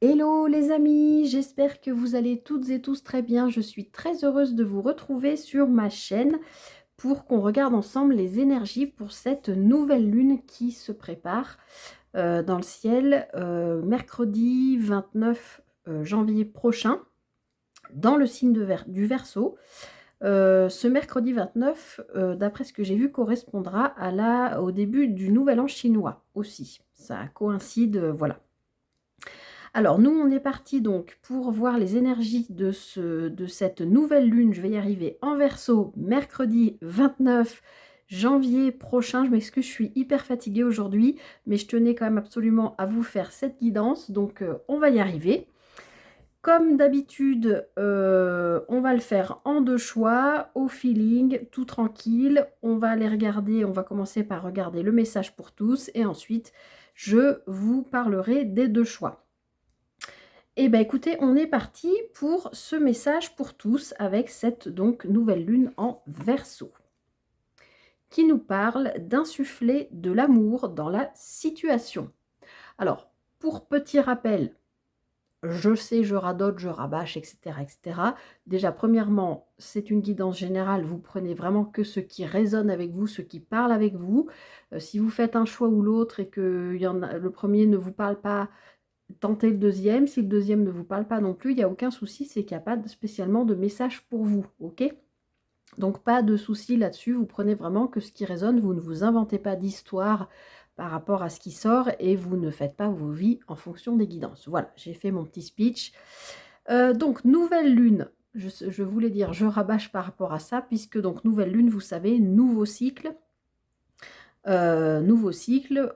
Hello les amis, j'espère que vous allez toutes et tous très bien. Je suis très heureuse de vous retrouver sur ma chaîne pour qu'on regarde ensemble les énergies pour cette nouvelle lune qui se prépare dans le ciel mercredi 29 janvier prochain dans le signe du Verseau. Ce mercredi 29, d'après ce que j'ai vu, correspondra au début du nouvel an chinois aussi. Ça coïncide, voilà. Alors, nous, on est parti donc pour voir les énergies de cette nouvelle lune. Je vais y arriver en Verseau, mercredi 29 janvier prochain. Je m'excuse, je suis hyper fatiguée aujourd'hui, mais je tenais quand même absolument à vous faire cette guidance. Donc, on va y arriver. Comme d'habitude, on va le faire en deux choix, au feeling, tout tranquille. On va aller regarder, on va commencer par regarder le message pour tous et ensuite, je vous parlerai des deux choix. Eh bien écoutez, on est parti pour ce message pour tous avec cette donc nouvelle lune en Verseau qui nous parle d'insuffler de l'amour dans la situation. Alors, pour petit rappel, je sais, je radote, je rabâche, etc., etc. Déjà, premièrement, c'est une guidance générale. Vous prenez vraiment que ce qui résonne avec vous, ce qui parle avec vous. Si vous faites un choix ou l'autre et que le premier ne vous parle pas, tentez le deuxième. Si le deuxième ne vous parle pas non plus, il n'y a aucun souci, c'est qu'il n'y a pas spécialement de message pour vous, ok? Donc pas de souci là-dessus, vous prenez vraiment que ce qui résonne, vous ne vous inventez pas d'histoire par rapport à ce qui sort et vous ne faites pas vos vies en fonction des guidances. Voilà, j'ai fait mon petit speech. Donc nouvelle lune, je voulais dire, je rabâche par rapport à ça, puisque donc nouvelle lune, vous savez, nouveau cycle. Nouveau cycle,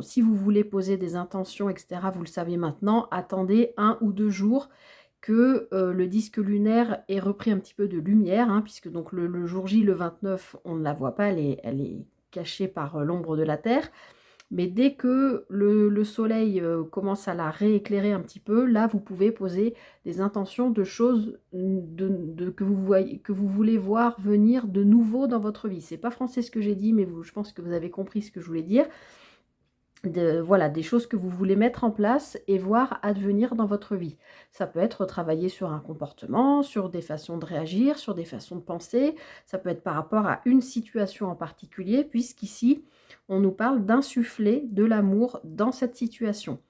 si vous voulez poser des intentions, etc., vous le savez maintenant, attendez 1 ou 2 jours que le disque lunaire ait repris un petit peu de lumière, hein, puisque donc le jour J, le 29, on ne la voit pas, elle est cachée par l'ombre de la Terre. Mais dès que le soleil commence à la rééclairer un petit peu, là, vous pouvez poser des intentions de choses que vous voulez voir venir de nouveau dans votre vie. C'est pas français ce que j'ai dit, mais je pense que vous avez compris ce que je voulais dire. Voilà, des choses que vous voulez mettre en place et voir advenir dans votre vie. Ça peut être travailler sur un comportement, sur des façons de réagir, sur des façons de penser. Ça peut être par rapport à une situation en particulier, puisqu'ici, on nous parle d'insuffler de l'amour dans cette situation.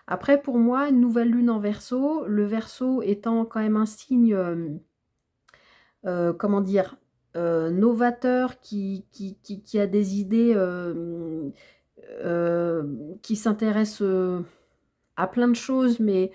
Après, pour moi, une nouvelle lune en Verseau, le Verseau étant quand même un signe, comment dire, novateur, qui a des idées... qui s'intéresse à plein de choses, mais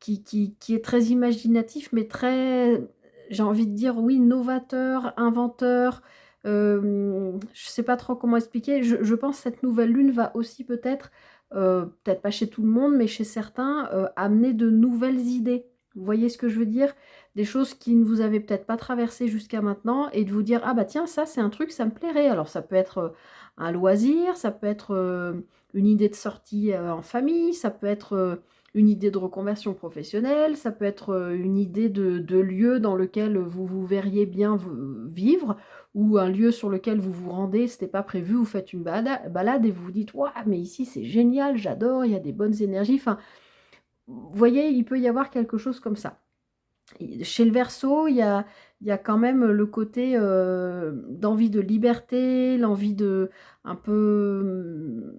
qui est très imaginatif, mais très, j'ai envie de dire, oui, novateur, inventeur. Je ne sais pas trop comment expliquer. Je pense que cette nouvelle lune va aussi peut-être pas chez tout le monde, mais chez certains, amener de nouvelles idées. Vous voyez ce que je veux dire? Des choses qui ne vous avaient peut-être pas traversé jusqu'à maintenant, et de vous dire, ah bah tiens, ça c'est un truc, ça me plairait. Alors ça peut être un loisir, ça peut être une idée de sortie en famille, ça peut être une idée de reconversion professionnelle, ça peut être une idée de lieu dans lequel vous vous verriez bien vivre, ou un lieu sur lequel vous vous rendez, c'était pas prévu, vous faites une balade et vous vous dites, waouh, mais ici c'est génial, j'adore, il y a des bonnes énergies. Enfin, vous voyez, il peut y avoir quelque chose comme ça. Chez le Verseau, il y a quand même le côté d'envie de liberté, l'envie de un peu...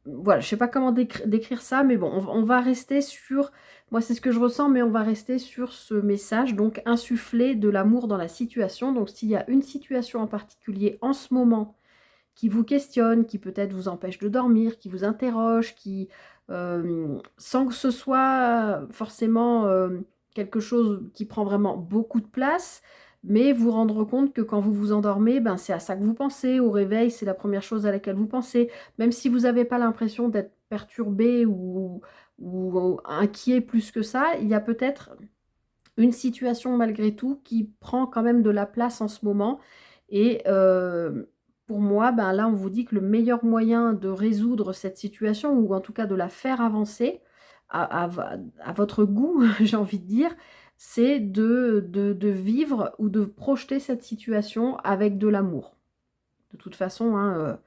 voilà, je ne sais pas comment décrire ça, mais bon, on va rester sur... Moi, c'est ce que je ressens, mais on va rester sur ce message, donc insuffler de l'amour dans la situation. Donc, s'il y a une situation en particulier en ce moment qui vous questionne, qui peut-être vous empêche de dormir, qui vous interroge, sans que ce soit forcément quelque chose qui prend vraiment beaucoup de place, mais vous rendre compte que quand vous vous endormez, ben, c'est à ça que vous pensez. Au réveil, c'est la première chose à laquelle vous pensez. Même si vous n'avez pas l'impression d'être perturbé ou inquiet plus que ça, il y a peut-être une situation malgré tout qui prend quand même de la place en ce moment. Et pour moi, ben là, on vous dit que le meilleur moyen de résoudre cette situation, ou en tout cas de la faire avancer à votre goût, j'ai envie de dire, c'est de vivre ou de projeter cette situation avec de l'amour. De toute façon, hein,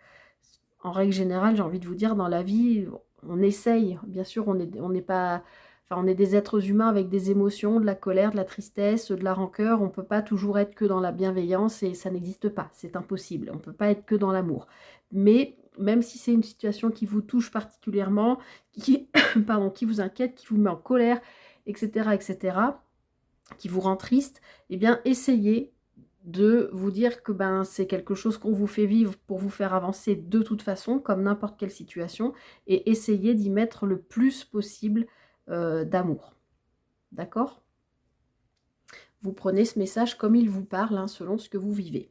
en règle générale, j'ai envie de vous dire, dans la vie, on essaye. Bien sûr, on n'est pas... Enfin, on est des êtres humains avec des émotions, de la colère, de la tristesse, de la rancœur. On ne peut pas toujours être que dans la bienveillance et ça n'existe pas. C'est impossible. On ne peut pas être que dans l'amour. Mais même si c'est une situation qui vous touche particulièrement, qui, pardon, qui vous inquiète, qui vous met en colère, etc., etc., qui vous rend triste, eh bien, essayez de vous dire que c'est quelque chose qu'on vous fait vivre pour vous faire avancer de toute façon, comme n'importe quelle situation, et essayez d'y mettre le plus possible d'amour. D'accord? Vous prenez ce message comme il vous parle, hein, selon ce que vous vivez.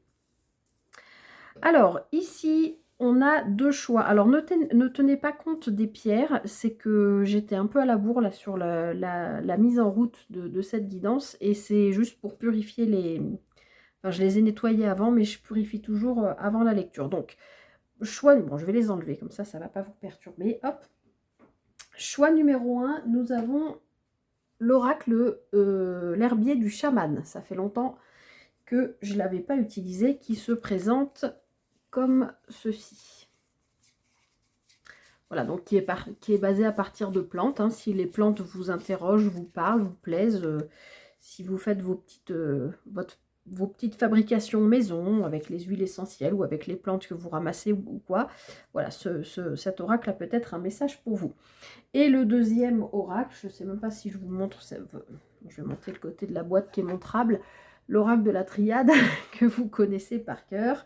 Alors, ici, on a deux choix. Alors, ne tenez pas compte des pierres, c'est que j'étais un peu à la bourre là, sur la mise en route de cette guidance, et c'est juste pour purifier les... Enfin, je les ai nettoyés avant, mais je purifie toujours avant la lecture. Donc, choix... Bon, je vais les enlever, comme ça ne va pas vous perturber. Hop. Choix numéro 1, nous avons l'oracle l'herbier du chaman. Ça fait longtemps que je ne l'avais pas utilisé, qui se présente comme ceci. Voilà, donc qui est basé à partir de plantes. Hein. Si les plantes vous interrogent, vous parlent, vous plaisent, si vous faites vos petites fabrications maison avec les huiles essentielles ou avec les plantes que vous ramassez ou quoi, voilà, cet oracle a peut-être un message pour vous. Et le deuxième oracle, je ne sais même pas si je vous montre, je vais montrer le côté de la boîte qui est montrable, l'oracle de la triade que vous connaissez par cœur,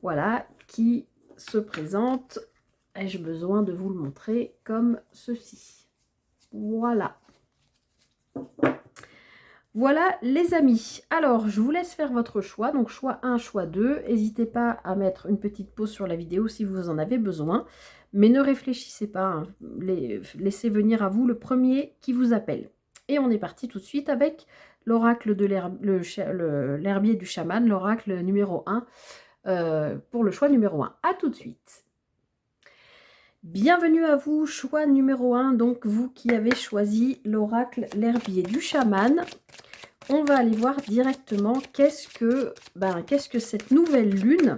voilà, qui se présente. Ai-je besoin de vous le montrer comme ceci? Voilà. Voilà les amis. Alors, je vous laisse faire votre choix. Donc, choix 1, choix 2. N'hésitez pas à mettre une petite pause sur la vidéo si vous en avez besoin. Mais ne réfléchissez pas. Hein. Laissez venir à vous le premier qui vous appelle. Et on est parti tout de suite avec l'oracle de l'herbier du chaman, l'oracle numéro 1, pour le choix numéro 1. À tout de suite. Bienvenue à vous, choix numéro 1, donc vous qui avez choisi l'oracle l'herbier du chaman. On va aller voir directement qu'est-ce que cette nouvelle lune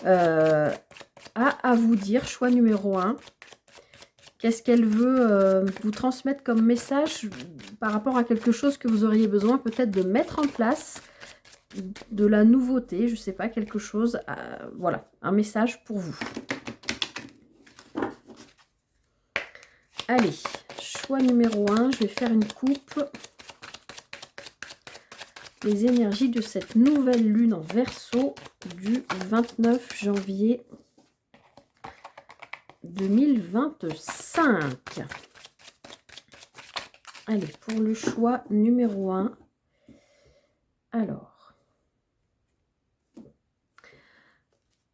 a à vous dire, choix numéro 1. Qu'est-ce qu'elle veut vous transmettre comme message par rapport à quelque chose que vous auriez besoin peut-être de mettre en place, de la nouveauté, je ne sais pas, quelque chose, voilà, un message pour vous. Allez, choix numéro 1, je vais faire une coupe. Les énergies de cette nouvelle lune en Verseau du 29 janvier 2025. Allez, pour le choix numéro 1.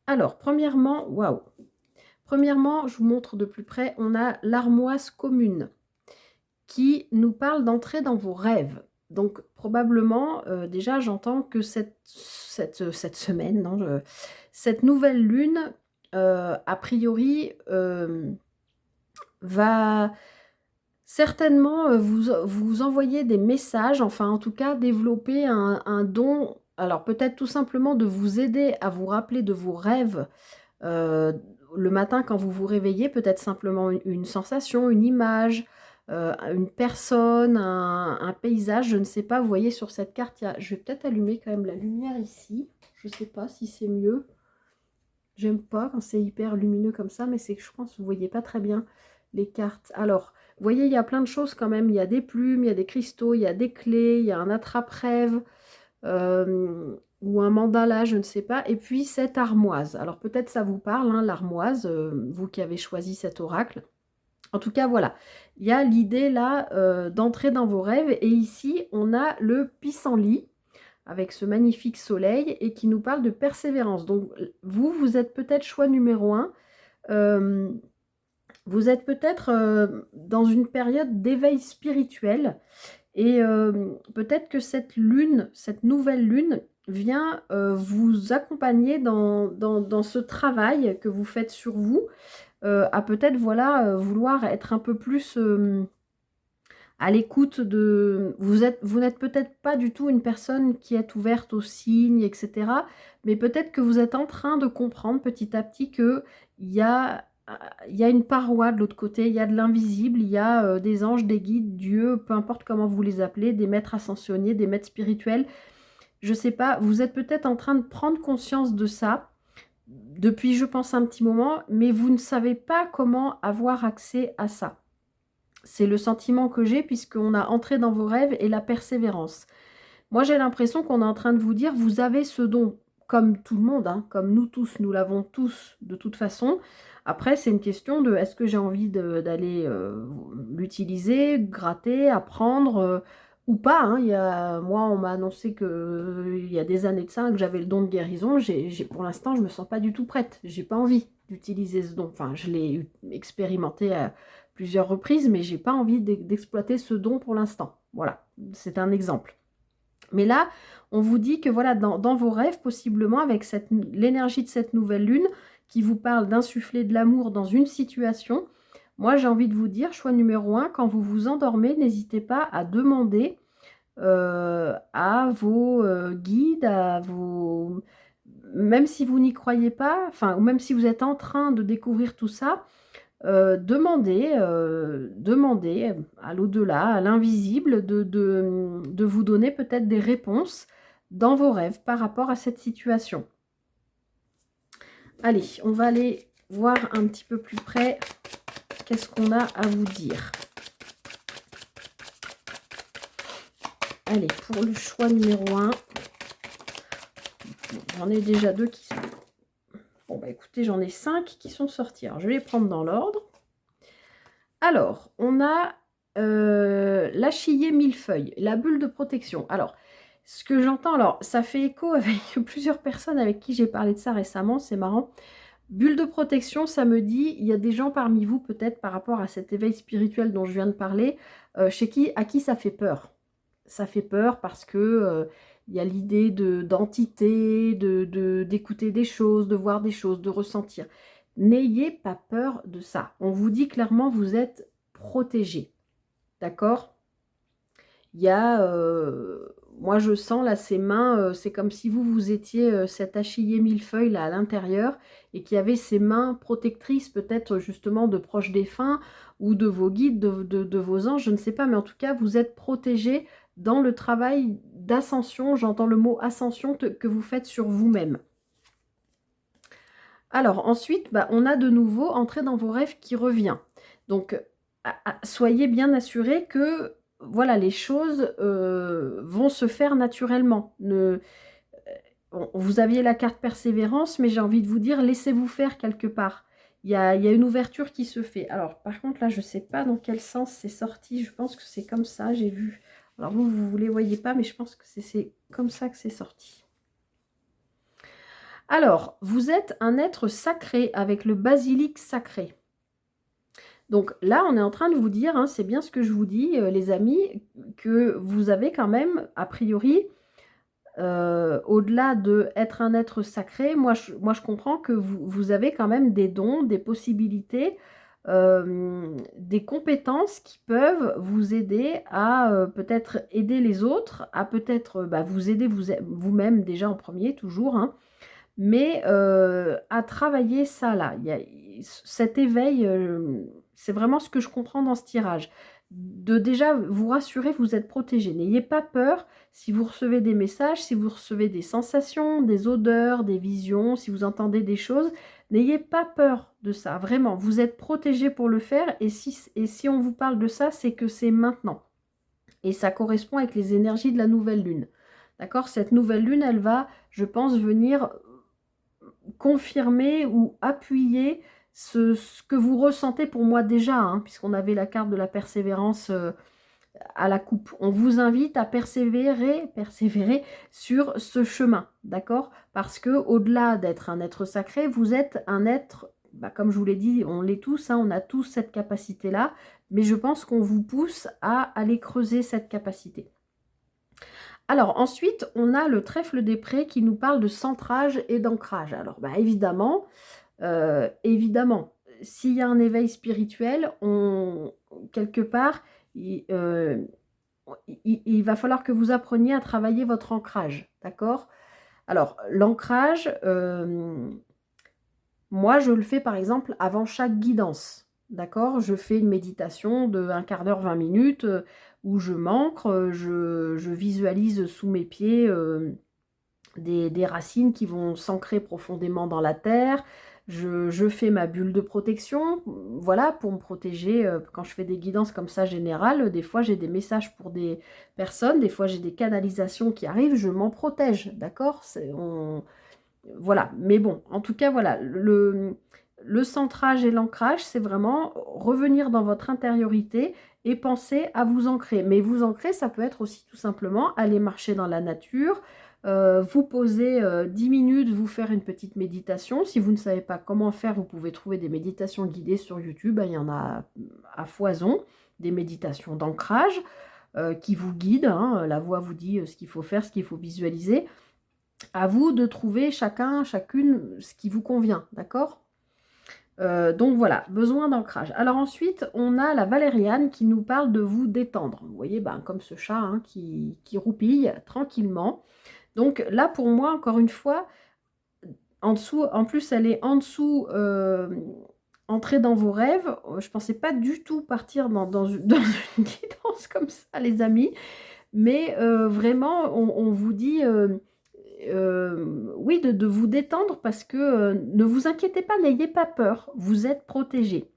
Alors, premièrement, waouh. Premièrement, je vous montre de plus près, on a l'armoise commune qui nous parle d'entrer dans vos rêves. Donc, probablement, déjà, j'entends que cette semaine, non, cette nouvelle lune, a priori, va certainement vous envoyer des messages, enfin, en tout cas, développer un don. Alors, peut-être tout simplement de vous aider à vous rappeler de vos rêves, le matin quand vous vous réveillez, peut-être simplement une sensation, une image, une personne, un paysage, je ne sais pas. Vous voyez sur cette carte, je vais peut-être allumer quand même la lumière ici. Je ne sais pas si c'est mieux. J'aime pas quand c'est hyper lumineux comme ça, mais c'est que je pense que vous ne voyez pas très bien les cartes. Alors, vous voyez, il y a plein de choses quand même. Il y a des plumes, il y a des cristaux, il y a des clés, il y a un attrape-rêve. Ou un mandala, je ne sais pas, et puis cette armoise. Alors peut-être ça vous parle, hein, l'armoise, vous qui avez choisi cet oracle. En tout cas, voilà, il y a l'idée là d'entrer dans vos rêves, et ici on a le pissenlit avec ce magnifique soleil et qui nous parle de persévérance. Donc vous êtes peut-être choix numéro 1. Vous êtes peut-être dans une période d'éveil spirituel. Et peut-être que cette lune, cette nouvelle lune, vient vous accompagner dans ce travail que vous faites sur vous, à peut-être vouloir être un peu plus à l'écoute de... Vous n'êtes peut-être pas du tout une personne qui est ouverte aux signes, etc. Mais peut-être que vous êtes en train de comprendre petit à petit qu'il y a il y a une paroi de l'autre côté, il y a de l'invisible, il y a des anges, des guides, Dieu, peu importe comment vous les appelez, des maîtres ascensionnés, des maîtres spirituels. Je sais pas, vous êtes peut-être en train de prendre conscience de ça depuis, je pense, un petit moment, mais vous ne savez pas comment avoir accès à ça. C'est le sentiment que j'ai puisqu'on a entré dans vos rêves et la persévérance. Moi, j'ai l'impression qu'on est en train de vous dire, vous avez ce don, comme tout le monde, hein, comme nous tous, nous l'avons tous de toute façon. Après, c'est une question de, est-ce que j'ai envie d'aller l'utiliser, gratter, apprendre ou pas, hein. Moi, on m'a annoncé il y a des années de ça que j'avais le don de guérison. Pour l'instant, je ne me sens pas du tout prête. J'ai pas envie d'utiliser ce don. Enfin, je l'ai expérimenté à plusieurs reprises, mais j'ai pas envie d'exploiter ce don pour l'instant. Voilà, c'est un exemple. Mais là, on vous dit que voilà, dans vos rêves, possiblement avec l'énergie de cette nouvelle lune qui vous parle d'insuffler de l'amour dans une situation, moi j'ai envie de vous dire, choix numéro 1, quand vous vous endormez, n'hésitez pas à demander à vos guides, même si vous n'y croyez pas, enfin, ou même si vous êtes en train de découvrir tout ça, demandez à l'au-delà, à l'invisible, de vous donner peut-être des réponses dans vos rêves par rapport à cette situation. Allez, on va aller voir un petit peu plus près qu'est-ce qu'on a à vous dire. Allez, pour le choix numéro 1, j'en ai déjà 2 qui sont... Bon, bah écoutez, j'en ai 5 qui sont sortis. Alors, je vais les prendre dans l'ordre. Alors, on a l'achillée millefeuille, la bulle de protection. Alors, ce que j'entends, alors ça fait écho avec plusieurs personnes avec qui j'ai parlé de ça récemment, c'est marrant. Bulle de protection, ça me dit, il y a des gens parmi vous peut-être par rapport à cet éveil spirituel dont je viens de parler, à qui ça fait peur. Ça fait peur parce que il y a l'idée d'entité, d'écouter des choses, de voir des choses, de ressentir. N'ayez pas peur de ça. On vous dit clairement, vous êtes protégé. D'accord? Il y a, moi je sens là ces mains, c'est comme si vous étiez cet achillé millefeuille là à l'intérieur et qu'il y avait ces mains protectrices peut-être justement de proches défunts ou de vos guides, de vos anges, je ne sais pas, mais en tout cas vous êtes protégé dans le travail d'ascension, j'entends le mot ascension que vous faites sur vous-même. Alors ensuite, bah, on a de nouveau entrer dans vos rêves qui revient. Donc soyez bien assurés que voilà, les choses vont se faire naturellement. Vous aviez la carte persévérance, mais j'ai envie de vous dire, laissez-vous faire quelque part. Il y a une ouverture qui se fait. Alors par contre là, je ne sais pas dans quel sens c'est sorti. Je pense que c'est comme ça, j'ai vu. Alors vous ne les voyez pas, mais je pense que c'est comme ça que c'est sorti. Alors, vous êtes un être sacré avec le basilic sacré. Donc là, on est en train de vous dire, hein, c'est bien ce que je vous dis, les amis, que vous avez quand même, a priori, au-delà d'être un être sacré, moi je comprends que vous avez quand même des dons, des possibilités, des compétences qui peuvent vous aider à peut-être aider les autres, à peut-être vous aider vous-même déjà en premier, toujours, hein, mais à travailler ça là. Il y a cet éveil, c'est vraiment ce que je comprends dans ce tirage. De déjà vous rassurer, vous êtes protégé. N'ayez pas peur si vous recevez des messages, si vous recevez des sensations, des odeurs, des visions, si vous entendez des choses. N'ayez pas peur de ça, vraiment. Vous êtes protégé pour le faire et si on vous parle de ça, c'est que c'est maintenant. Et ça correspond avec les énergies de la nouvelle lune. D'accord? Cette nouvelle lune, elle va, je pense, venir confirmer ou appuyer ce que vous ressentez pour moi déjà, hein, puisqu'on avait la carte de la persévérance à la coupe. On vous invite à persévérer sur ce chemin, d'accord? Parce que au-delà d'être un être sacré, vous êtes un être, comme je vous l'ai dit, on l'est tous, hein, on a tous cette capacité-là, mais je pense qu'on vous pousse à aller creuser cette capacité. Alors ensuite, on a le trèfle des prés qui nous parle de centrage et d'ancrage. Alors évidemment, s'il y a un éveil spirituel, quelque part, il va falloir que vous appreniez à travailler votre ancrage, d'accord? Alors l'ancrage, Moi, je le fais par exemple avant chaque guidance. D'accord? Je fais une méditation de un quart d'heure, 20 minutes, où je m'ancre, je visualise sous mes pieds des racines qui vont s'ancrer profondément dans la terre. Je fais ma bulle de protection, voilà, pour me protéger. Quand je fais des guidances comme ça générales, des fois j'ai des messages pour des personnes, des fois j'ai des canalisations qui arrivent, je m'en protège, d'accord? Voilà, mais bon, en tout cas, voilà, le centrage et l'ancrage, c'est vraiment revenir dans votre intériorité et penser à vous ancrer. Mais vous ancrer, ça peut être aussi tout simplement aller marcher dans la nature, vous poser 10 minutes, vous faire une petite méditation. Si vous ne savez pas comment faire, vous pouvez trouver des méditations guidées sur YouTube, hein, il y en a à foison, des méditations d'ancrage qui vous guident, hein, la voix vous dit ce qu'il faut faire, ce qu'il faut visualiser. À vous de trouver chacun, chacune, ce qui vous convient, d'accord? Donc voilà, besoin d'ancrage. Alors ensuite, on a la valériane qui nous parle de vous détendre. Vous voyez, ben, comme ce chat hein, qui roupille tranquillement. Donc là, pour moi, encore une fois, en dessous, en plus, elle est en dessous, entrée dans vos rêves. Je ne pensais pas du tout partir dans dans une guidance comme ça, les amis. Mais vraiment, on vous dit... oui, de vous détendre parce que ne vous inquiétez pas, n'ayez pas peur, vous êtes protégés.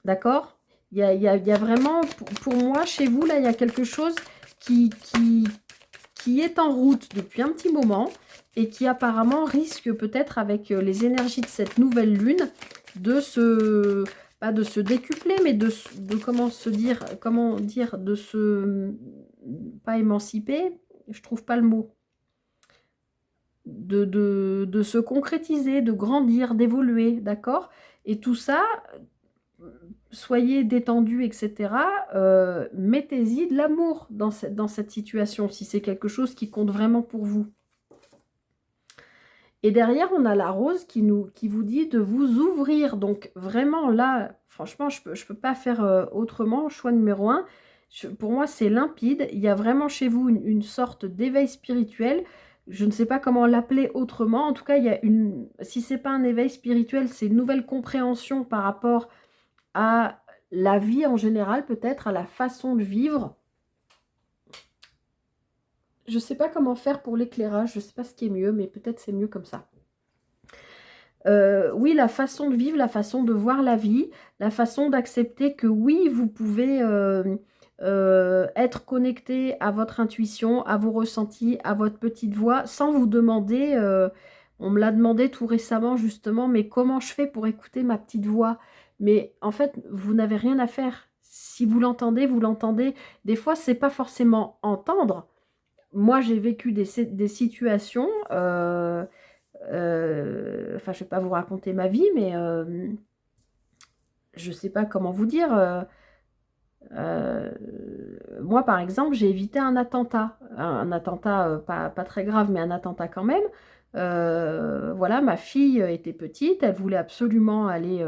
D'accord? Il y a vraiment, pour moi, chez vous, là, il y a quelque chose qui est en route depuis un petit moment et qui apparemment risque peut-être avec les énergies de cette nouvelle lune de se... pas de se décupler, mais de comment dire, de se... pas émanciper, je trouve pas le mot. De se concrétiser, de grandir, d'évoluer, d'accord? Et tout ça, soyez détendus, etc. Mettez-y de l'amour dans cette situation, si c'est quelque chose qui compte vraiment pour vous. Et derrière, on a la rose qui vous dit de vous ouvrir. Donc vraiment, là, franchement, je peux pas faire autrement. Choix numéro 1. Pour moi, c'est limpide. Il y a vraiment chez vous une sorte d'éveil spirituel. Je ne sais pas comment l'appeler autrement. En tout cas, il y a si ce n'est pas un éveil spirituel, c'est une nouvelle compréhension par rapport à la vie en général, peut-être, à la façon de vivre. Je ne sais pas comment faire pour l'éclairage. Je ne sais pas ce qui est mieux, mais peut-être c'est mieux comme ça. Oui, la façon de vivre, la façon de voir la vie, la façon d'accepter que oui, vous pouvez être connecté à votre intuition, à vos ressentis, à votre petite voix, sans vous demander, on me l'a demandé tout récemment justement, mais comment je fais pour écouter ma petite voix? Mais en fait, vous n'avez rien à faire. Si vous l'entendez, vous l'entendez. Des fois, c'est pas forcément entendre. Moi, j'ai vécu des situations... enfin, je ne vais pas vous raconter ma vie, mais je ne sais pas comment vous dire. Moi, par exemple, j'ai évité un attentat. Un attentat pas très grave, mais un attentat quand même. Voilà, ma fille était petite, elle voulait absolument aller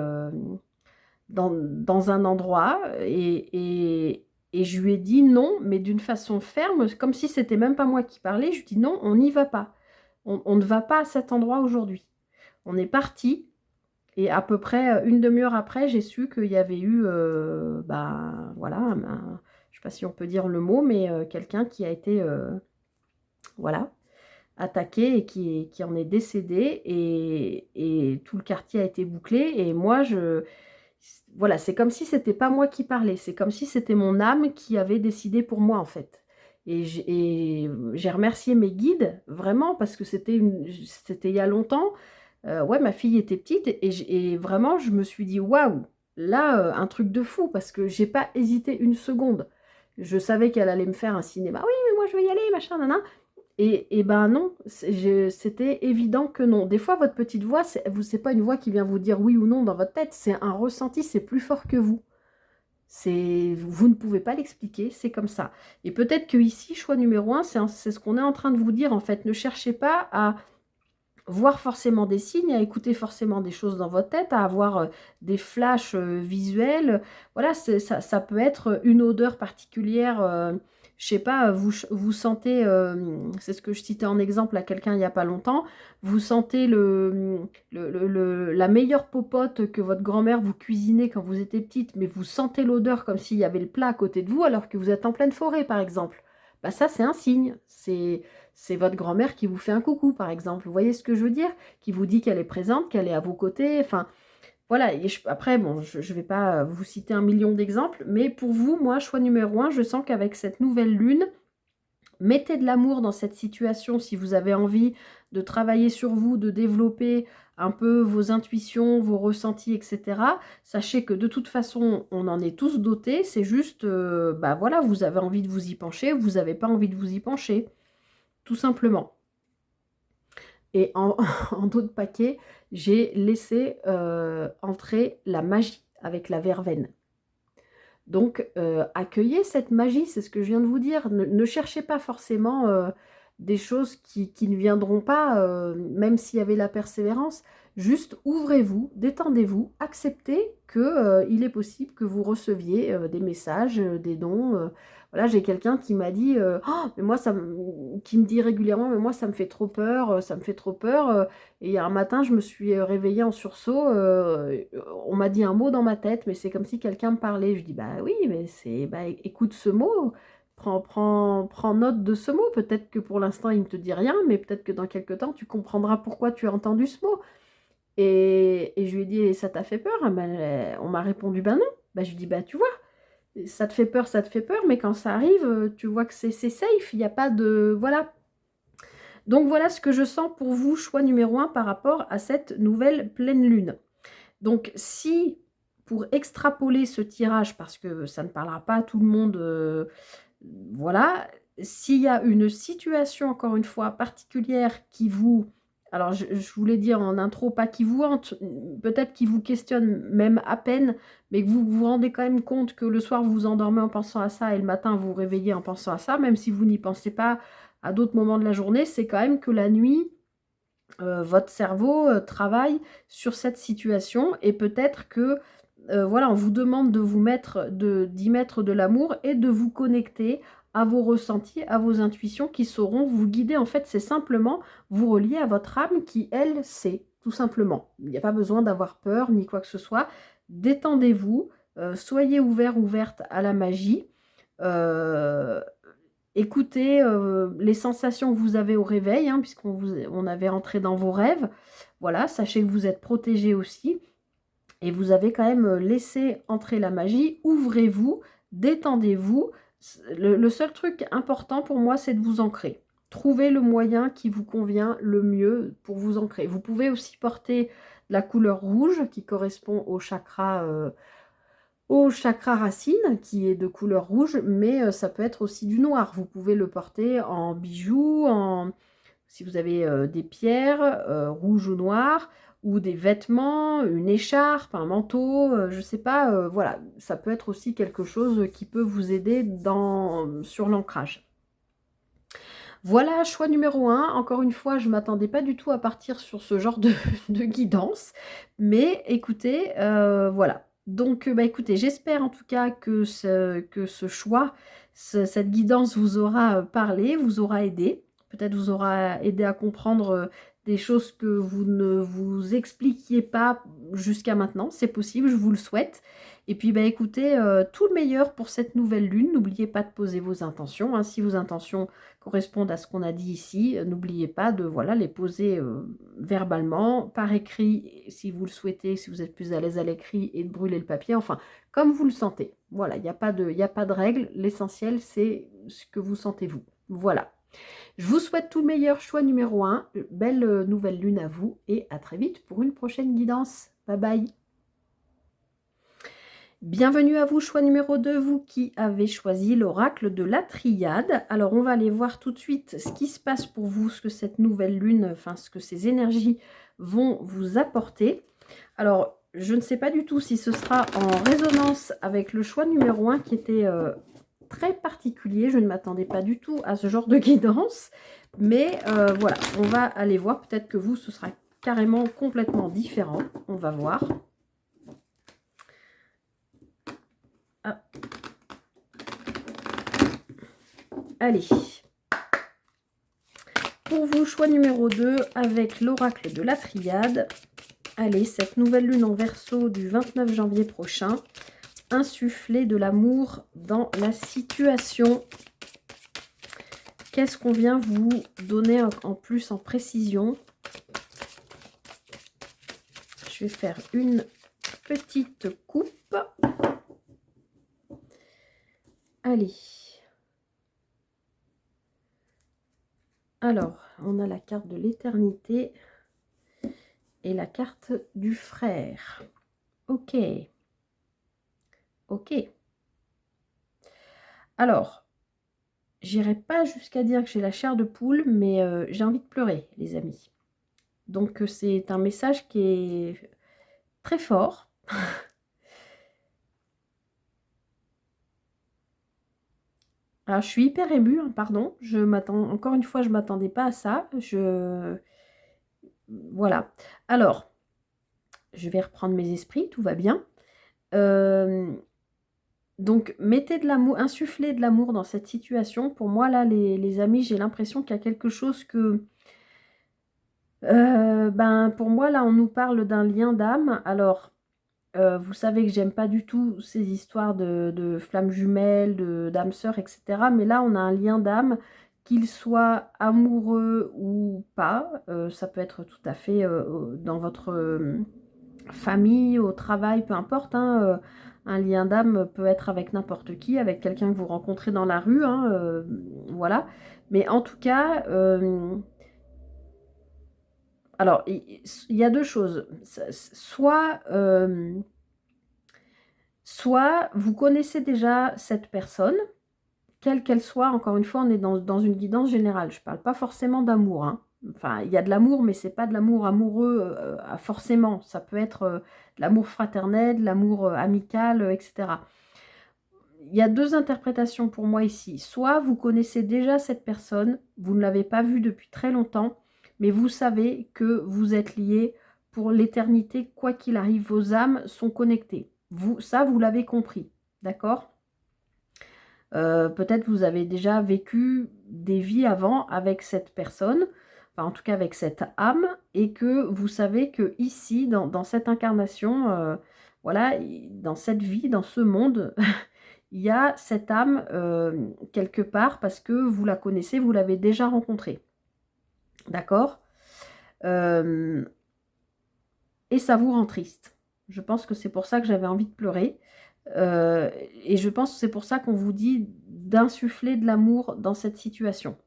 dans un endroit et je lui ai dit non, mais d'une façon ferme, comme si c'était même pas moi qui parlais. Je lui ai dit non, on n'y va pas. On ne va pas à cet endroit aujourd'hui. On est parti et à peu près une demi-heure après, j'ai su qu'il y avait eu, voilà, je ne sais pas si on peut dire le mot, mais quelqu'un qui a été, voilà, attaqué et qui en est décédé et tout le quartier a été bouclé. Et moi, voilà, c'est comme si c'était pas moi qui parlais, c'est comme si c'était mon âme qui avait décidé pour moi en fait. Et j'ai remercié mes guides vraiment parce que c'était il y a longtemps. Ouais, ma fille était petite et vraiment je me suis dit waouh, là un truc de fou parce que j'ai pas hésité une seconde. Je savais qu'elle allait me faire un cinéma. Oui, mais moi je vais y aller, machin, nana. Et ben non, c'était évident que non. Des fois, votre petite voix, c'est pas une voix qui vient vous dire oui ou non dans votre tête, c'est un ressenti, c'est plus fort que vous. Vous ne pouvez pas l'expliquer, c'est comme ça. Et peut-être que ici, choix numéro 1, c'est ce qu'on est en train de vous dire en fait. Ne cherchez pas à voir forcément des signes, à écouter forcément des choses dans votre tête, à avoir des flashs visuels. Voilà, ça peut être une odeur particulière je sais pas, vous sentez, c'est ce que je citais en exemple à quelqu'un il n'y a pas longtemps, vous sentez la meilleure popote que votre grand-mère vous cuisinait quand vous étiez petite, mais vous sentez l'odeur comme s'il y avait le plat à côté de vous alors que vous êtes en pleine forêt, par exemple. Bah ça, c'est un signe. C'est votre grand-mère qui vous fait un coucou, par exemple. Vous voyez ce que je veux dire? Qui vous dit qu'elle est présente, qu'elle est à vos côtés. Enfin, voilà. Et après, bon, je ne vais pas vous citer un million d'exemples, mais pour vous, moi, choix numéro un, je sens qu'avec cette nouvelle lune, mettez de l'amour dans cette situation si vous avez envie de travailler sur vous, de développer un peu vos intuitions, vos ressentis, etc. Sachez que de toute façon, on en est tous dotés. C'est juste, bah voilà, vous avez envie de vous y pencher, vous n'avez pas envie de vous y pencher, tout simplement. Et en, en dos de paquet, j'ai laissé entrer la magie avec la verveine. Donc, accueillez cette magie, c'est ce que je viens de vous dire. Ne cherchez pas forcément des choses qui ne viendront pas, même s'il y avait la persévérance. Juste ouvrez-vous, détendez-vous, acceptez qu'il est possible que vous receviez des messages, des dons. Voilà, j'ai quelqu'un qui m'a dit, oh, mais moi, qui me dit régulièrement, mais moi, ça me fait trop peur, ça me fait trop peur. Et un matin, je me suis réveillée en sursaut. On m'a dit un mot dans ma tête, mais c'est comme si quelqu'un me parlait. Je dis, bah oui, mais c'est, bah, écoute ce mot, prends note de ce mot. Peut-être que pour l'instant, il ne te dit rien, mais peut-être que dans quelques temps, tu comprendras pourquoi tu as entendu ce mot. Et je lui ai dit, et ça t'a fait peur? Ah ben, on m'a répondu, bah non. Bah, je lui dis, bah tu vois, ça te fait peur, mais quand ça arrive, tu vois que c'est safe, il n'y a pas de... Voilà. Donc voilà ce que je sens pour vous, choix numéro un par rapport à cette nouvelle pleine lune. Donc si, pour extrapoler ce tirage, parce que ça ne parlera pas à tout le monde, voilà, s'il y a une situation, encore une fois, particulière qui vous... Alors, je voulais dire en intro, pas qui vous hante, peut-être qui vous questionne même à peine, mais que vous vous rendez quand même compte que le soir, vous vous endormez en pensant à ça et le matin, vous vous réveillez en pensant à ça, même si vous n'y pensez pas à d'autres moments de la journée, c'est quand même que la nuit, votre cerveau travaille sur cette situation et peut-être que voilà, on vous demande de vous mettre, d'y mettre de l'amour et de vous connecter à vos ressentis, à vos intuitions qui sauront vous guider. En fait, c'est simplement vous relier à votre âme qui, elle, sait, tout simplement. Il n'y a pas besoin d'avoir peur ni quoi que ce soit. Détendez-vous, soyez ouverts, ouvertes à la magie. Euh, Écoutez les sensations que vous avez au réveil, hein, on avait entré dans vos rêves. Voilà, sachez que vous êtes protégés aussi. Et vous avez quand même laissé entrer la magie. Ouvrez-vous, détendez-vous. Le seul truc important pour moi, c'est de vous ancrer. Trouvez le moyen qui vous convient le mieux pour vous ancrer. Vous pouvez aussi porter la couleur rouge qui correspond au chakra racine qui est de couleur rouge, mais ça peut être aussi du noir. Vous pouvez le porter en bijoux, si vous avez des pierres rouges ou noires, ou des vêtements, une écharpe, un manteau, je ne sais pas, voilà, ça peut être aussi quelque chose qui peut vous aider sur l'ancrage. Voilà, choix numéro un. Encore une fois, je ne m'attendais pas du tout à partir sur ce genre de guidance. Mais écoutez, voilà. Donc, bah, écoutez, j'espère en tout cas que ce choix, cette guidance vous aura parlé, vous aura aidé. Peut-être vous aura aidé à comprendre des choses que vous ne vous expliquiez pas jusqu'à maintenant. C'est possible, je vous le souhaite. Et puis, bah, écoutez, tout le meilleur pour cette nouvelle lune. N'oubliez pas de poser vos intentions. Hein, si vos intentions correspondent à ce qu'on a dit ici, n'oubliez pas de voilà, les poser verbalement, par écrit, si vous le souhaitez, si vous êtes plus à l'aise à l'écrit, et de brûler le papier, enfin, comme vous le sentez. Voilà, il n'y a pas de règle. L'essentiel, c'est ce que vous sentez vous. Voilà. Je vous souhaite tout le meilleur, choix numéro 1. Belle nouvelle lune à vous et à très vite pour une prochaine guidance. Bye bye. Bienvenue à vous, choix numéro 2, vous qui avez choisi l'oracle de la triade. Alors, on va aller voir tout de suite ce qui se passe pour vous, ce que cette nouvelle lune, enfin, ce que ces énergies vont vous apporter. Alors, je ne sais pas du tout si ce sera en résonance avec le choix numéro 1 qui était très particulier. Je ne m'attendais pas du tout à ce genre de guidance. Mais voilà, on va aller voir. Peut-être que vous, ce sera carrément complètement différent. On va voir. Ah. Allez. Pour vous, choix numéro 2 avec l'oracle de la Triade. Allez, cette nouvelle lune en Verseau du 29 janvier prochain. Insuffler de l'amour dans la situation. Qu'est-ce qu'on vient vous donner en plus en précision? Je vais faire une petite coupe. Allez. Alors, on a la carte de l'éternité et la carte du frère. Ok. Ok. Alors, j'irai pas jusqu'à dire que j'ai la chair de poule, mais j'ai envie de pleurer, les amis. Donc, c'est un message qui est très fort. Alors, je suis hyper émue, hein, pardon. Encore une fois, je ne m'attendais pas à ça. Voilà. Alors, je vais reprendre mes esprits, tout va bien. Donc, mettez de l'amour, insufflez de l'amour dans cette situation. Pour moi, là, les amis, j'ai l'impression qu'il y a quelque chose que... pour moi, là, on nous parle d'un lien d'âme. Alors, vous savez que j'aime pas du tout ces histoires de flammes jumelles, d'âmes sœurs, etc. Mais là, on a un lien d'âme, qu'il soit amoureux ou pas. Ça peut être tout à fait dans votre famille, au travail, peu importe. Hein, un lien d'âme peut être avec n'importe qui, avec quelqu'un que vous rencontrez dans la rue. Hein, voilà. Mais en tout cas... alors, il y a deux choses. Soit vous connaissez déjà cette personne, quelle qu'elle soit. Encore une fois, on est dans une guidance générale. Je ne parle pas forcément d'amour. Hein. Enfin, il y a de l'amour, mais ce n'est pas de l'amour amoureux forcément. Ça peut être de l'amour fraternel, de l'amour amical, etc. Il y a deux interprétations pour moi ici. Soit vous connaissez déjà cette personne, vous ne l'avez pas vue depuis très longtemps, mais vous savez que vous êtes liés pour l'éternité, quoi qu'il arrive, vos âmes sont connectées. Vous l'avez compris, d'accord? Peut-être vous avez déjà vécu des vies avant avec cette personne, enfin en tout cas avec cette âme, et que vous savez que ici, dans cette incarnation, voilà, dans cette vie, dans ce monde, il y a cette âme quelque part parce que vous la connaissez, vous l'avez déjà rencontrée. D'accord? Et ça vous rend triste. Je pense que c'est pour ça que j'avais envie de pleurer. Et je pense que c'est pour ça qu'on vous dit d'insuffler de l'amour dans cette situation.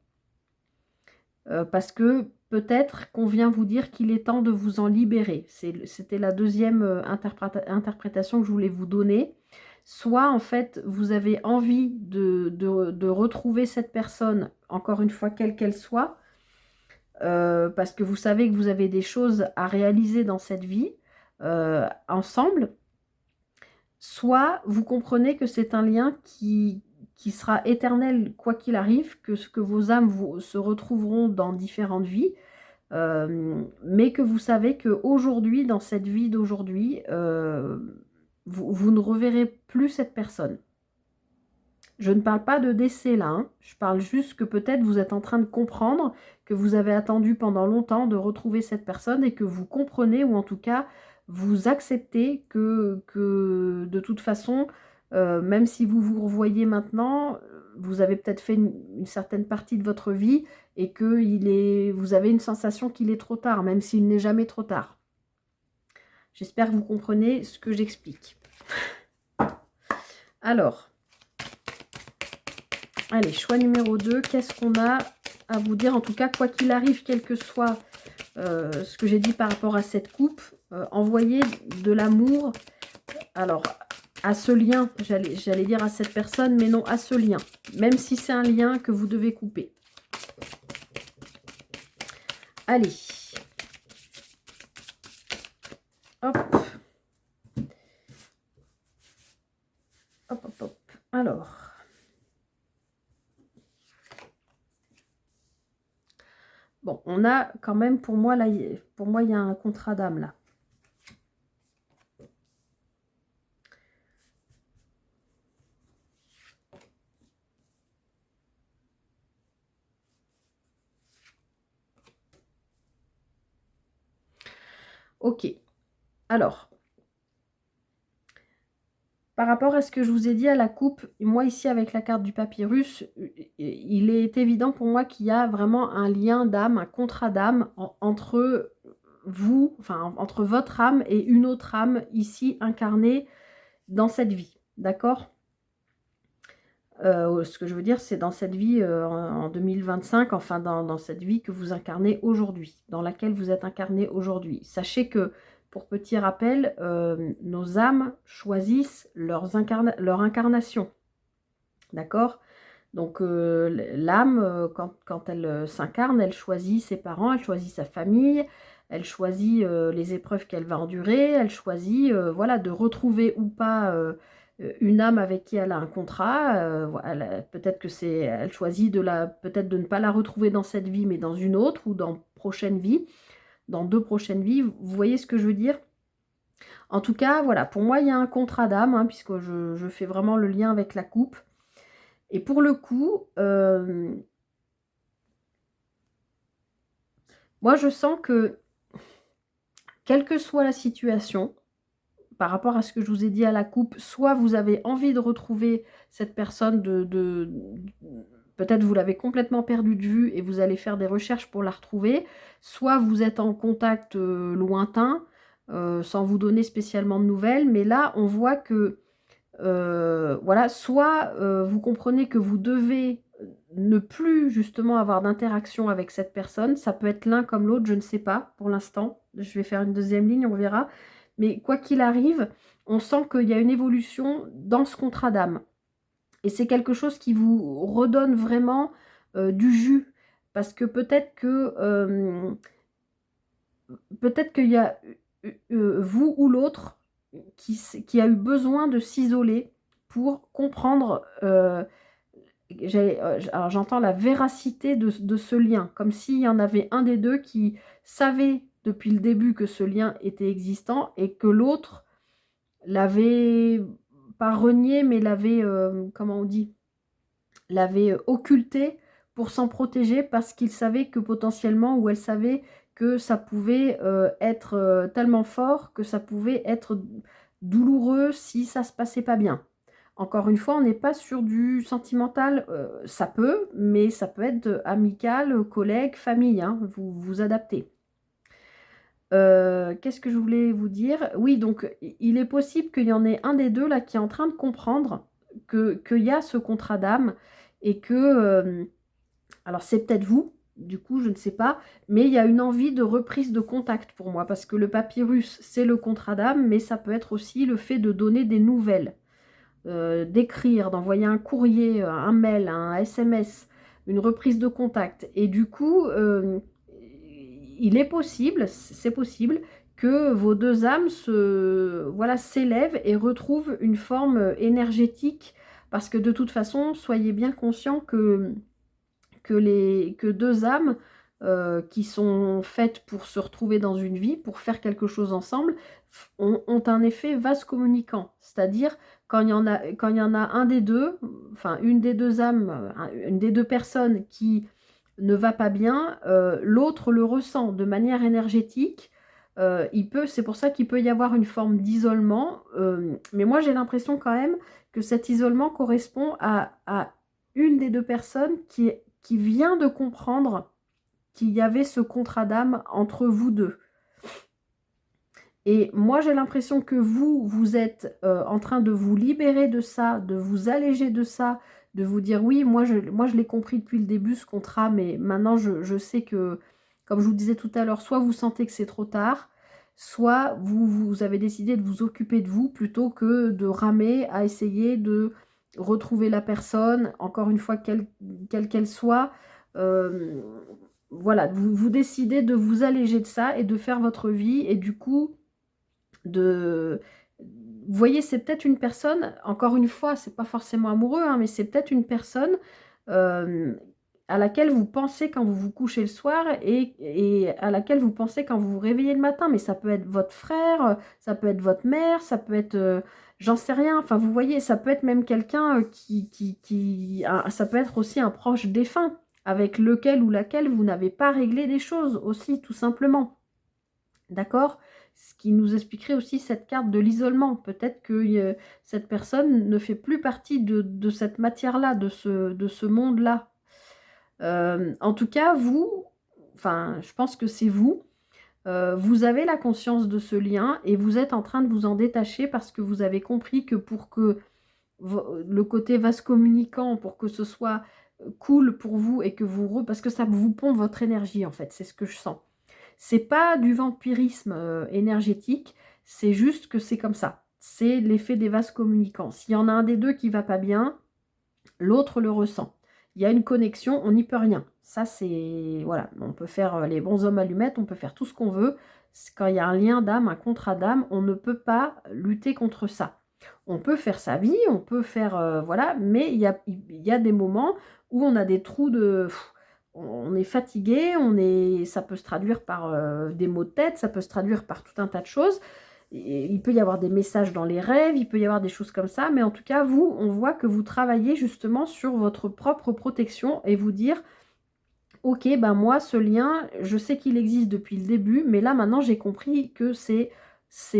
Parce que peut-être qu'on vient vous dire qu'il est temps de vous en libérer. C'était la deuxième interprétation que je voulais vous donner. Soit en fait vous avez envie de retrouver cette personne, encore une fois quelle qu'elle soit, parce que vous savez que vous avez des choses à réaliser dans cette vie ensemble. Soit vous comprenez que c'est un lien qui sera éternel quoi qu'il arrive, que vos âmes se retrouveront dans différentes vies, mais que vous savez qu'aujourd'hui, dans cette vie d'aujourd'hui, vous ne reverrez plus cette personne. Je ne parle pas de décès là, hein. Je parle juste que peut-être vous êtes en train de comprendre que vous avez attendu pendant longtemps de retrouver cette personne et que vous comprenez, ou en tout cas vous acceptez que de toute façon, même si vous vous revoyez maintenant, vous avez peut-être fait une certaine partie de votre vie et que vous avez une sensation qu'il est trop tard, même s'il n'est jamais trop tard. J'espère que vous comprenez ce que j'explique. Alors... allez, choix numéro 2, qu'est-ce qu'on a à vous dire? En tout cas, quoi qu'il arrive, quel que soit ce que j'ai dit par rapport à cette coupe, envoyez de l'amour, alors, à ce lien, j'allais dire à cette personne, mais non, à ce lien. Même si c'est un lien que vous devez couper. Allez. Hop. Hop, hop, hop. Alors... bon, on a quand même, pour moi, là, il y a un contrat d'âme, là. Ok. Alors, par rapport à ce que je vous ai dit à la coupe, moi ici avec la carte du papyrus, il est évident pour moi qu'il y a vraiment un lien d'âme, un contrat d'âme entre vous, enfin entre votre âme et une autre âme ici incarnée dans cette vie. D'accord? Ce que je veux dire, c'est dans cette vie en 2025, enfin dans cette vie que vous incarnez aujourd'hui, dans laquelle vous êtes incarné aujourd'hui. Sachez que, pour petit rappel, nos âmes choisissent leur incarnation. D'accord? Donc l'âme, quand elle s'incarne, elle choisit ses parents, elle choisit sa famille, elle choisit les épreuves qu'elle va endurer, elle choisit voilà, de retrouver ou pas une âme avec qui elle a un contrat. Peut-être que elle choisit peut-être de ne pas la retrouver dans cette vie, mais dans une autre ou dans prochaine vie, dans 2 prochaines vies. Vous voyez ce que je veux dire? En tout cas, voilà, pour moi, il y a un contrat d'âme, hein, puisque je fais vraiment le lien avec la coupe. Et pour le coup, moi je sens que, quelle que soit la situation, par rapport à ce que je vous ai dit à la coupe, soit vous avez envie de retrouver cette personne, peut-être vous l'avez complètement perdue de vue et vous allez faire des recherches pour la retrouver, soit vous êtes en contact lointain, sans vous donner spécialement de nouvelles, mais là on voit que voilà, soit vous comprenez que vous devez ne plus justement avoir d'interaction avec cette personne, ça peut être l'un comme l'autre, je ne sais pas pour l'instant, je vais faire une deuxième ligne, on verra, mais quoi qu'il arrive, on sent qu'il y a une évolution dans ce contrat d'âme, et c'est quelque chose qui vous redonne vraiment du jus, parce que peut-être qu'il y a vous ou l'autre qui a eu besoin de s'isoler pour comprendre, alors j'entends la véracité de ce lien, comme s'il y en avait un des deux qui savait depuis le début que ce lien était existant et que l'autre l'avait pas renié, mais l'avait, comment on dit, l'avait occulté pour s'en protéger parce qu'il savait que potentiellement, ou elle savait que ça pouvait être tellement fort que ça pouvait être douloureux si ça se passait pas bien. Encore une fois, on n'est pas sur du sentimental, ça peut, mais ça peut être amical, collègue, famille, hein, vous vous adaptez. Qu'est-ce que je voulais vous dire? Oui, donc il est possible qu'il y en ait un des deux là qui est en train de comprendre qu'il y a ce contrat d'âme et que, alors c'est peut-être vous, du coup je ne sais pas, mais il y a une envie de reprise de contact pour moi, parce que le papyrus c'est le contrat d'âme, mais ça peut être aussi le fait de donner des nouvelles, d'écrire, d'envoyer un courrier, un mail, un SMS, une reprise de contact. Et du coup, il est possible, c'est possible, que vos deux âmes voilà, s'élèvent et retrouvent une forme énergétique, parce que de toute façon, soyez bien conscients que deux âmes qui sont faites pour se retrouver dans une vie, pour faire quelque chose ensemble, ont un effet vase communicant. C'est-à-dire, quand il y en a un des deux, enfin une des deux âmes, une des deux personnes qui ne va pas bien, l'autre le ressent de manière énergétique. C'est pour ça qu'il peut y avoir une forme d'isolement, mais moi j'ai l'impression quand même que cet isolement correspond à une des deux personnes qui vient de comprendre qu'il y avait ce contrat d'âme entre vous deux. Et moi, j'ai l'impression que vous êtes en train de vous libérer de ça, de vous alléger de ça, de vous dire oui, moi je l'ai compris depuis le début, ce contrat, mais maintenant je sais que, comme je vous disais tout à l'heure, soit vous sentez que c'est trop tard, soit vous avez décidé de vous occuper de vous plutôt que de ramer à essayer de retrouver la personne, encore une fois, quelle qu'elle soit. Euh, voilà, vous décidez de vous alléger de ça et de faire votre vie, et du coup, vous voyez, c'est peut-être une personne, encore une fois, c'est pas forcément amoureux, hein, mais c'est peut-être une personne euh, à laquelle vous pensez quand vous vous couchez le soir et à laquelle vous pensez quand vous vous réveillez le matin. Mais ça peut être votre frère, ça peut être votre mère, ça peut être, j'en sais rien, enfin vous voyez, ça peut être même quelqu'un ça peut être aussi un proche défunt avec lequel ou laquelle vous n'avez pas réglé des choses aussi, tout simplement. D'accord? Ce qui nous expliquerait aussi cette carte de l'isolement. Peut-être que cette personne ne fait plus partie de cette matière-là, de ce monde-là. En tout cas, vous, enfin, je pense que c'est vous. Vous avez la conscience de ce lien et vous êtes en train de vous en détacher parce que vous avez compris que pour que le côté vase communicant, pour que ce soit cool pour vous et que parce que ça vous pompe votre énergie en fait, c'est ce que je sens. C'est pas du vampirisme énergétique, c'est juste que c'est comme ça. C'est l'effet des vases communicants. S'il y en a un des deux qui va pas bien, l'autre le ressent. Il y a une connexion, on n'y peut rien. Ça, c'est... Voilà, on peut faire les bons hommes allumettes, on peut faire tout ce qu'on veut. Quand il y a un lien d'âme, un contrat d'âme, on ne peut pas lutter contre ça. On peut faire sa vie, on peut faire... voilà, mais il y a des moments où on a des trous de... On est fatigué, ça peut se traduire par des maux de tête, ça peut se traduire par tout un tas de choses. Il peut y avoir des messages dans les rêves, il peut y avoir des choses comme ça, mais en tout cas, vous, on voit que vous travaillez justement sur votre propre protection et vous dire, ok, ben moi, ce lien, je sais qu'il existe depuis le début, mais là, maintenant, j'ai compris que c'est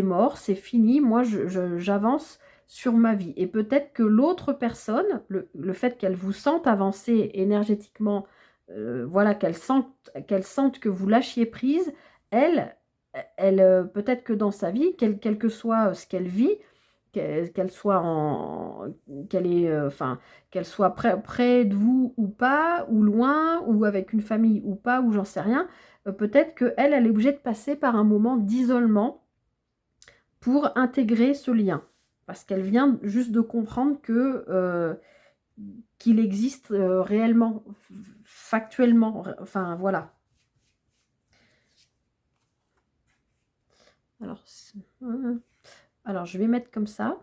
mort, c'est fini, moi, j'avance sur ma vie. Et peut-être que l'autre personne, le fait qu'elle vous sente avancer énergétiquement, voilà, qu'elle sente que vous lâchiez prise, elle, peut-être que dans sa vie, quel que soit ce qu'elle vit, qu'elle soit enfin, qu'elle soit près de vous ou pas, ou loin, ou avec une famille ou pas, ou j'en sais rien, peut-être qu'elle est obligée de passer par un moment d'isolement pour intégrer ce lien. Parce qu'elle vient juste de comprendre qu'il existe réellement, factuellement, enfin voilà. Alors, je vais mettre comme ça.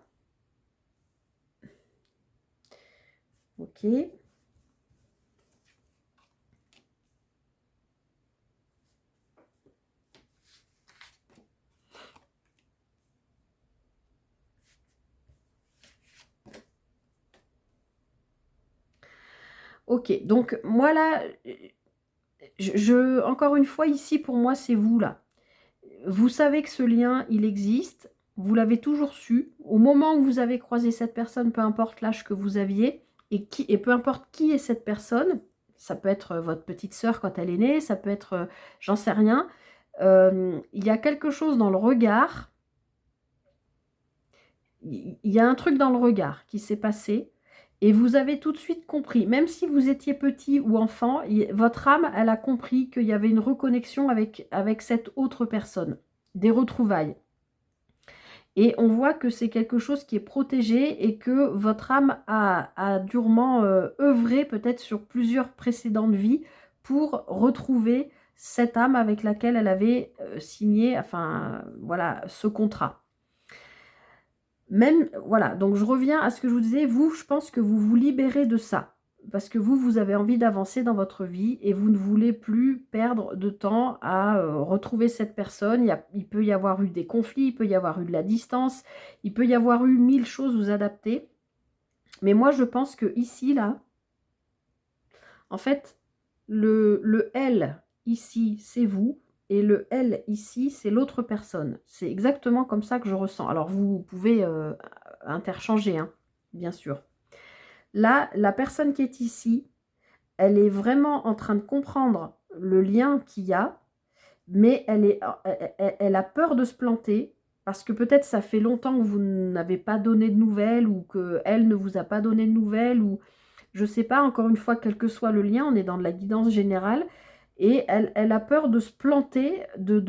Ok. Ok, donc moi là, encore une fois, ici pour moi, c'est vous là. Vous savez que ce lien, il existe, vous l'avez toujours su. Au moment où vous avez croisé cette personne, peu importe l'âge que vous aviez, et peu importe qui est cette personne, ça peut être votre petite sœur quand elle est née, ça peut être, j'en sais rien, il y a quelque chose dans le regard, il y a un truc dans le regard qui s'est passé, et vous avez tout de suite compris, même si vous étiez petit ou enfant, votre âme, elle a compris qu'il y avait une reconnexion avec cette autre personne, des retrouvailles. Et on voit que c'est quelque chose qui est protégé et que votre âme a durement œuvré peut-être sur plusieurs précédentes vies pour retrouver cette âme avec laquelle elle avait signé, enfin voilà, ce contrat. Même, voilà, donc je reviens à ce que je vous disais, vous, je pense que vous vous libérez de ça. Parce que vous avez envie d'avancer dans votre vie et vous ne voulez plus perdre de temps à retrouver cette personne. Il peut y avoir eu des conflits, il peut y avoir eu de la distance, il peut y avoir eu 1000 choses, vous adapter. Mais moi, je pense que ici, là, en fait, le L ici, c'est vous. Et le L ici, c'est l'autre personne. C'est exactement comme ça que je ressens. Alors, vous pouvez interchanger, hein, bien sûr. Là, la personne qui est ici, elle est vraiment en train de comprendre le lien qu'il y a, mais elle a peur de se planter, parce que peut-être ça fait longtemps que vous n'avez pas donné de nouvelles, ou qu'elle ne vous a pas donné de nouvelles, ou je ne sais pas, encore une fois, quel que soit le lien, on est dans de la guidance générale, et elle a peur de se planter, de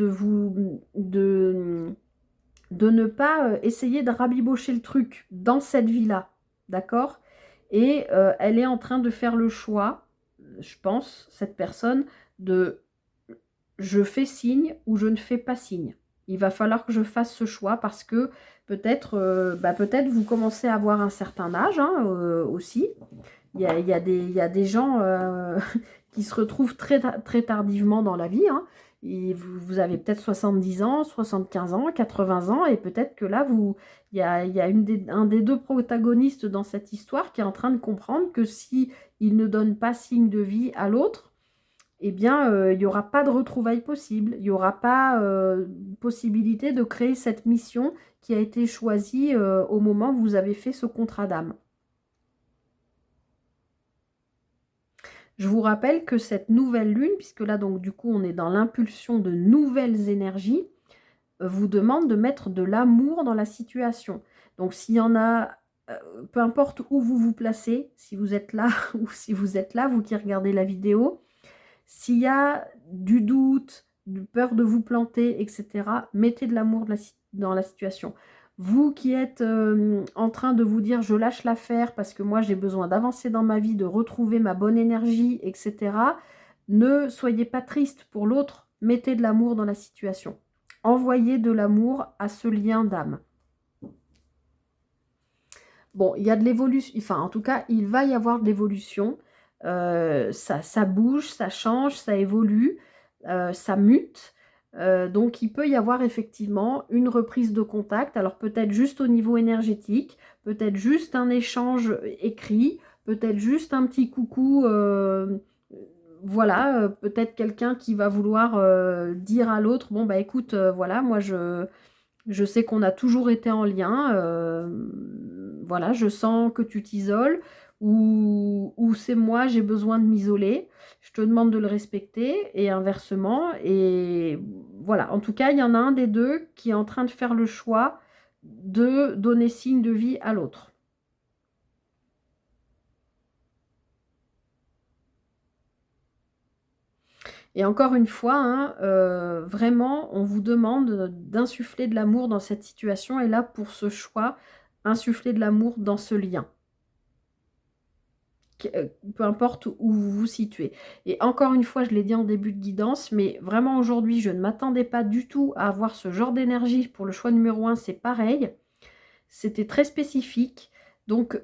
ne pas essayer de rabibocher le truc dans cette vie-là, d'accord? Et elle est en train de faire le choix, je pense, cette personne, de je fais signe ou je ne fais pas signe. Il va falloir que je fasse ce choix parce que peut-être peut-être vous commencez à avoir un certain âge hein, aussi. Il y a des gens qui se retrouvent très, très tardivement dans la vie. Hein. Et vous avez peut-être 70 ans, 75 ans, 80 ans, et peut-être que là, il y a un des deux protagonistes dans cette histoire qui est en train de comprendre que si il ne donne pas signe de vie à l'autre, eh bien, il n'y aura pas de retrouvailles possible. Il n'y aura pas possibilité de créer cette mission qui a été choisie au moment où vous avez fait ce contrat d'âme. Je vous rappelle que cette nouvelle lune, puisque là, donc, du coup, on est dans l'impulsion de nouvelles énergies, vous demande de mettre de l'amour dans la situation. Donc, s'il y en a, peu importe où vous vous placez, si vous êtes là ou si vous êtes là, vous qui regardez la vidéo, s'il y a du doute, de peur de vous planter, etc., mettez de l'amour dans la situation. Vous qui êtes en train de vous dire « je lâche l'affaire parce que moi j'ai besoin d'avancer dans ma vie, de retrouver ma bonne énergie, etc. » Ne soyez pas triste pour l'autre, mettez de l'amour dans la situation. Envoyez de l'amour à ce lien d'âme. Bon, il y a de l'évolution, enfin en tout cas, il va y avoir de l'évolution. Ça bouge, ça change, ça évolue, ça mute. Donc il peut y avoir effectivement une reprise de contact. Alors peut-être juste au niveau énergétique, peut-être juste un échange écrit, peut-être juste un petit coucou. Voilà, peut-être quelqu'un qui va vouloir dire à l'autre, bon bah écoute, voilà, moi je sais qu'on a toujours été en lien, voilà, je sens que tu t'isoles ou c'est moi, j'ai besoin de m'isoler. Je te demande de le respecter et inversement. Et voilà, en tout cas, il y en a un des deux qui est en train de faire le choix de donner signe de vie à l'autre. Et encore une fois, hein, vraiment, on vous demande d'insuffler de l'amour dans cette situation. Et là, pour ce choix, insuffler de l'amour dans ce lien. Peu importe où vous vous situez. Et encore une fois, je l'ai dit en début de guidance, mais vraiment aujourd'hui, je ne m'attendais pas du tout à avoir ce genre d'énergie. Pour le choix numéro 1, c'est pareil. C'était très spécifique. Donc,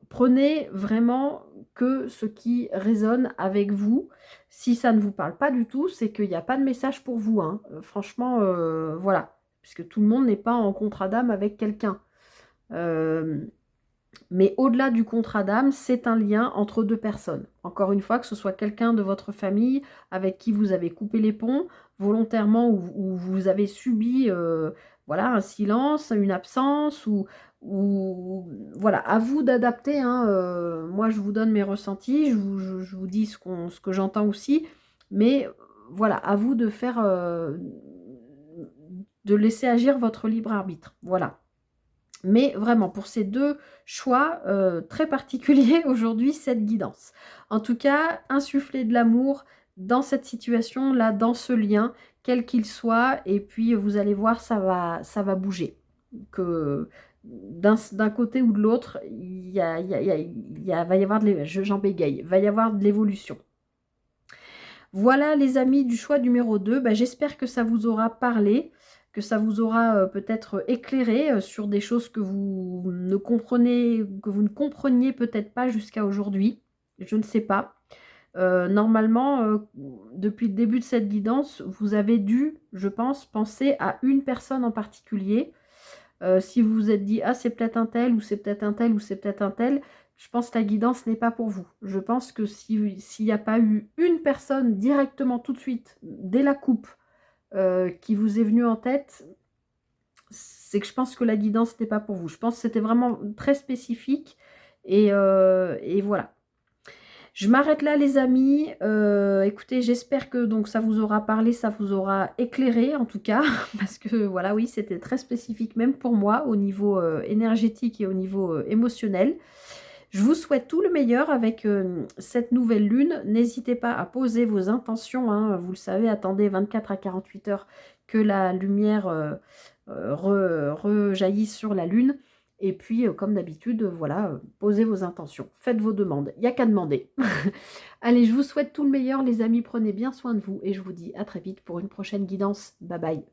prenez vraiment que ce qui résonne avec vous. Si ça ne vous parle pas du tout, c'est qu'il n'y a pas de message pour vous, hein. Franchement, voilà. Puisque tout le monde n'est pas en contrat d'âme avec quelqu'un. Mais au-delà du contrat d'âme, c'est un lien entre deux personnes. Encore une fois, que ce soit quelqu'un de votre famille avec qui vous avez coupé les ponts volontairement ou vous avez subi voilà, un silence, une absence ou voilà, à vous d'adapter, hein. Moi, je vous donne mes ressentis, je vous dis ce que j'entends aussi, mais voilà, à vous de faire, de laisser agir votre libre arbitre. Voilà. Mais vraiment, pour ces deux choix très particuliers aujourd'hui, cette guidance. En tout cas, insuffler de l'amour dans cette situation-là, dans ce lien, quel qu'il soit, et puis vous allez voir, ça va bouger. Que d'un côté ou de l'autre, va y avoir j'en bégaye, va y avoir de l'évolution. Voilà les amis du choix numéro 2, bah, j'espère que ça vous aura parlé, que ça vous aura peut-être éclairé sur des choses que vous ne compreniez peut-être pas jusqu'à aujourd'hui. Je ne sais pas. Normalement, depuis le début de cette guidance, vous avez dû, je pense, penser à une personne en particulier. Si vous vous êtes dit « Ah, c'est peut-être un tel, ou c'est peut-être un tel, ou c'est peut-être un tel », je pense que la guidance n'est pas pour vous. Je pense que s'il n'y a pas eu une personne directement tout de suite, dès la coupe, qui vous est venue en tête, c'est que je pense que la guidance n'est pas pour vous. Je pense que c'était vraiment très spécifique et voilà. Je m'arrête là les amis. Écoutez, j'espère que donc ça vous aura parlé, ça vous aura éclairé en tout cas, parce que voilà, oui, c'était très spécifique même pour moi au niveau énergétique et au niveau émotionnel. Je vous souhaite tout le meilleur avec cette nouvelle lune. N'hésitez pas à poser vos intentions, hein. Vous le savez, attendez 24 à 48 heures que la lumière rejaillisse sur la lune. Et puis, comme d'habitude, voilà, posez vos intentions, faites vos demandes. Il n'y a qu'à demander. Allez, je vous souhaite tout le meilleur, les amis. Prenez bien soin de vous et je vous dis à très vite pour une prochaine guidance. Bye bye.